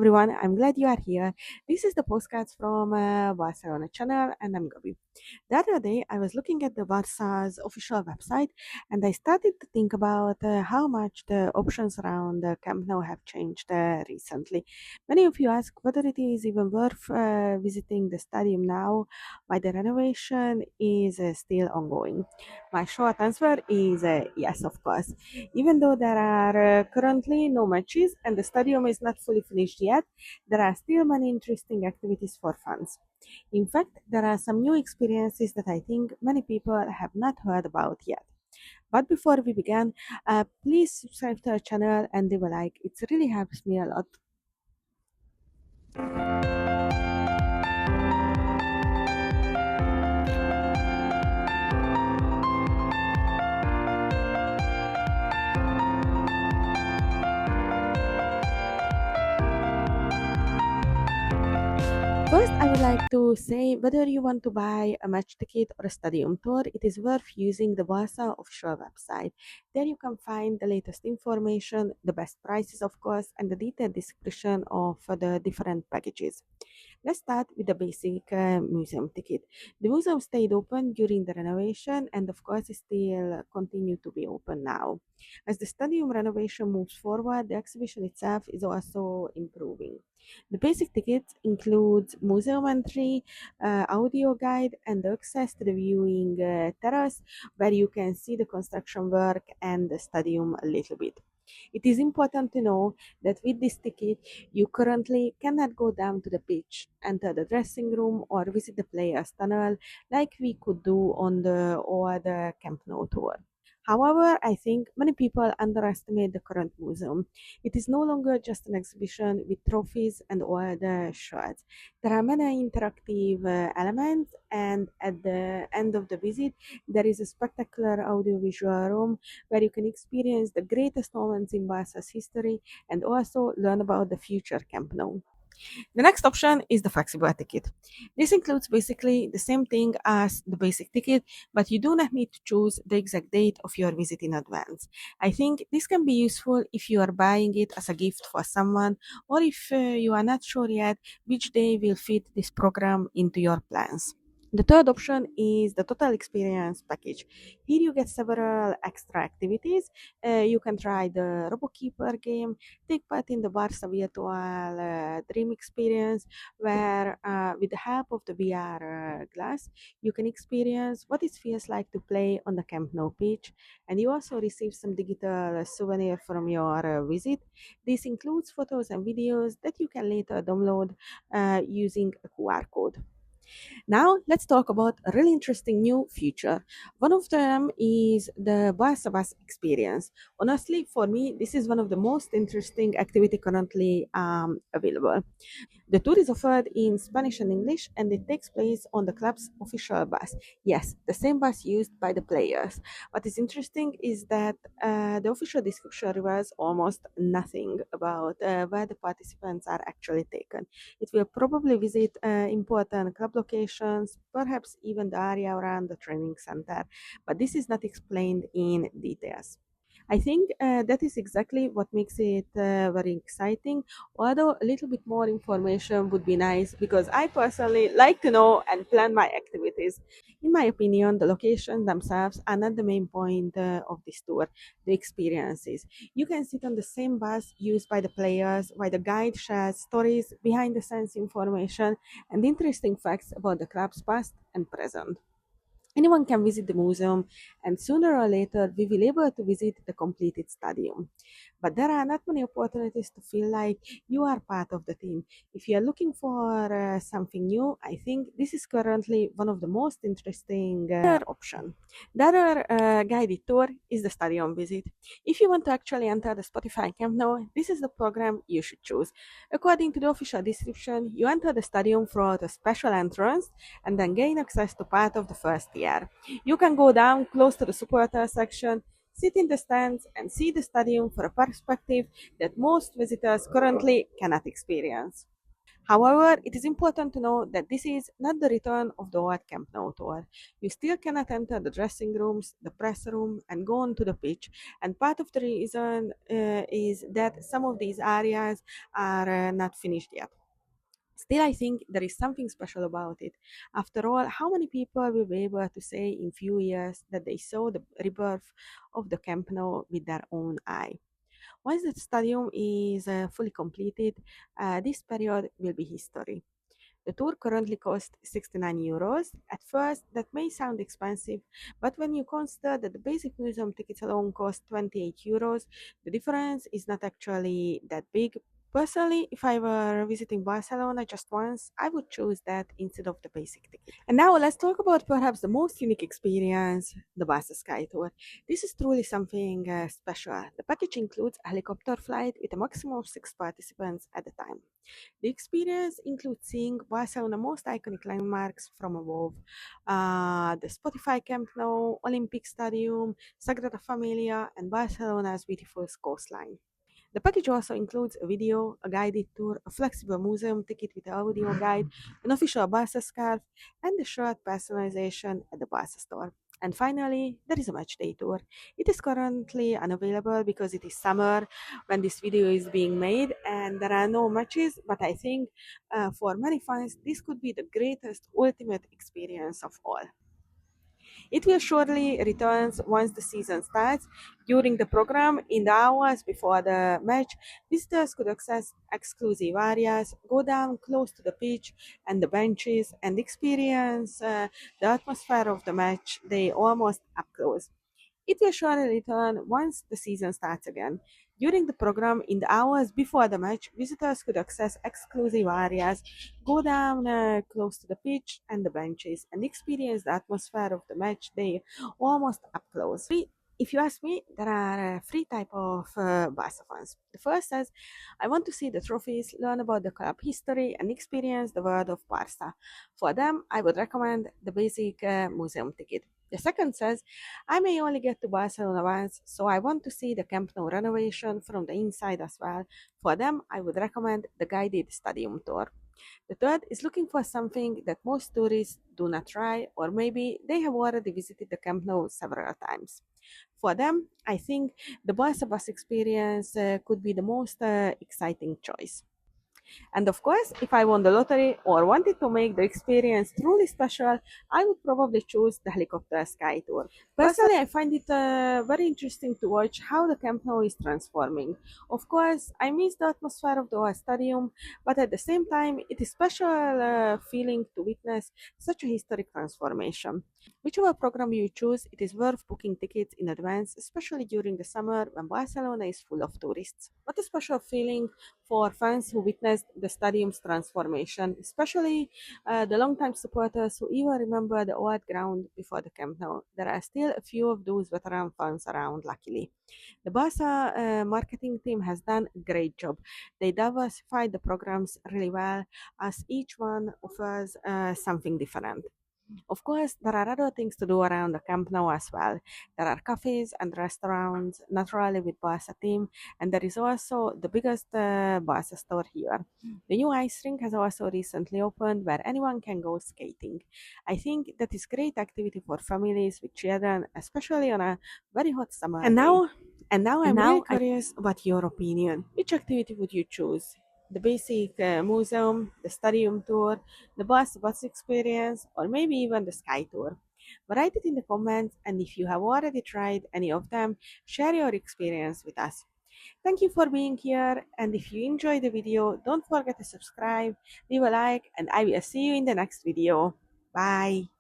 everyone, I'm glad you are here. This is the Postcards from Barcelona channel, and I'm Gabi. The other day, I was looking at the Barça's official website, and I started to think about how much the options around the Camp Nou have changed recently. Many of you ask whether it is even worth visiting the stadium now, while the renovation is still ongoing. My short answer is yes, of course. Even though there are currently no matches and the stadium is not fully finished yet, there are still many interesting activities for fans. In fact, there are some new experiences that I think many people have not heard about yet. But before we begin, please subscribe to our channel and leave a like. It really helps me a lot. First, I would like to say whether you want to buy a match ticket or a stadium tour, it is worth using the Barça official website. There you can find the latest information, the best prices, of course, and the detailed description of the different packages. Let's start with the basic museum ticket. The museum stayed open during the renovation and, of course, still continue to be open now. As the stadium renovation moves forward, the exhibition itself is also improving. The basic ticket includes museum entry, audio guide, and access to the viewing terrace where you can see the construction work and the stadium a little bit. It is important to know that with this ticket, you currently cannot go down to the pitch, enter the dressing room, or visit the players' tunnel like we could do on the other Camp Nou tour. However, I think many people underestimate the current museum. It is no longer just an exhibition with trophies and all the shards. There are many interactive elements, and at the end of the visit, there is a spectacular audiovisual room where you can experience the greatest moments in Barca's history and also learn about the future Camp Nou. The next option is the flexible ticket. This includes basically the same thing as the basic ticket, but you do not need to choose the exact date of your visit in advance. I think this can be useful if you are buying it as a gift for someone or if you are not sure yet which day will fit this program into your plans. The third option is the total experience package. Here you get several extra activities. You can try the Robokeeper game, take part in the Barça virtual dream experience, where with the help of the VR glass, you can experience what it feels like to play on the Camp Nou pitch, and you also receive some digital souvenir from your visit. This includes photos and videos that you can later download using a QR code. Now, let's talk about a really interesting new feature. One of them is the Barça Bus Experience. Honestly, for me, this is one of the most interesting activity currently available. The tour is offered in Spanish and English, and it takes place on the club's official bus. Yes, the same bus used by the players. What is interesting is that the official description reveals almost nothing about where the participants are actually taken. It will probably visit important club locations, perhaps even the area around the training center, but this is not explained in details. I think that is exactly what makes it very exciting. Although a little bit more information would be nice because I personally like to know and plan my activities. In my opinion, the locations themselves are not the main point of this tour, the experiences. You can sit on the same bus used by the players while the guide shares stories, behind the scenes information, and interesting facts about the club's past and present. Anyone can visit the museum, and sooner or later we will able to visit the completed stadium. But there are not many opportunities to feel like you are part of the team. If you are looking for something new, I think this is currently one of the most interesting option. The other guided tour is the stadium visit. If you want to actually enter the Spotify Camp Nou, this is the program you should choose. According to the official description, you enter the stadium through a special entrance and then gain access to part of the first tier. You can go down close to the supporter section, sit in the stands, and see the stadium from a perspective that most visitors currently cannot experience. However, it is important to know that this is not the return of the old Camp Nou tour. You still cannot enter the dressing rooms, the press room, and go onto the pitch. And part of the reason is that some of these areas are not finished yet. Still, I think there is something special about it. After all, how many people will be able to say in few years that they saw the rebirth of the Camp Nou with their own eye? Once the stadium is fully completed, this period will be history. The tour currently costs €69. At first, that may sound expensive, but when you consider that the basic museum tickets alone cost €28, the difference is not actually that big. Personally, if I were visiting Barcelona just once, I would choose that instead of the basic ticket. And now let's talk about perhaps the most unique experience, the Barça Sky Tour. This is truly something special. The package includes a helicopter flight with a maximum of 6 participants at a time. The experience includes seeing Barcelona's most iconic landmarks from above, the Spotify Camp Nou, Olympic Stadium, Sagrada Familia, and Barcelona's beautiful coastline. The package also includes a video, a guided tour, a flexible museum ticket with an audio guide, an official Barca scarf, and a short personalization at the Barca store. And finally, there is a match day tour. It is currently unavailable because it is summer when this video is being made and there are no matches, but I think for many fans, this could be the greatest ultimate experience of all. It will surely return once the season starts. During the program, in the hours before the match, visitors could access exclusive areas, go down close to the pitch and the benches, and experience the atmosphere of the match day almost up close. It will surely return once the season starts again. During the program, in the hours before the match, visitors could access exclusive areas, go down close to the pitch and the benches, and experience the atmosphere of the match day almost up close. If you ask me, there are three type of Barca fans. The first says, I want to see the trophies, learn about the club history, and experience the world of Barca. For them, I would recommend the basic museum ticket. The second says, I may only get to Barcelona once, so I want to see the Camp Nou renovation from the inside as well. For them, I would recommend the guided stadium tour. The third is looking for something that most tourists do not try, or maybe they have already visited the Camp Nou several times. For them, I think the Barça Bus Experience could be the most exciting choice. And of course, if I won the lottery or wanted to make the experience truly special, I would probably choose the helicopter sky tour. Personally, I find it very interesting to watch how the Camp Nou is transforming. Of course, I miss the atmosphere of the old stadium, but at the same time, it is special feeling to witness such a historic transformation. Whichever program you choose, it is worth booking tickets in advance, especially during the summer when Barcelona is full of tourists. What a special feeling for fans who witnessed the stadium's transformation, especially the long-time supporters who even remember the old ground before the Camp Nou. There are still a few of those veteran fans around, luckily. The Barca marketing team has done a great job. They diversified the programs really well, as each one offers something different. Of course, there are other things to do around the Camp Nou as well. There are cafes and restaurants, naturally with Barca team, and there is also the biggest Barca store here. The new ice rink has also recently opened where anyone can go skating. I think that is great activity for families with children, especially on a very hot summer day. And now I'm really curious about your opinion. Which activity would you choose? The basic museum, the stadium tour, the bus experience, or maybe even the sky tour? Write it in the comments, and if you have already tried any of them, share your experience with us. Thank you for being here, and if you enjoyed the video, don't forget to subscribe, leave a like, and I will see you in the next video. Bye!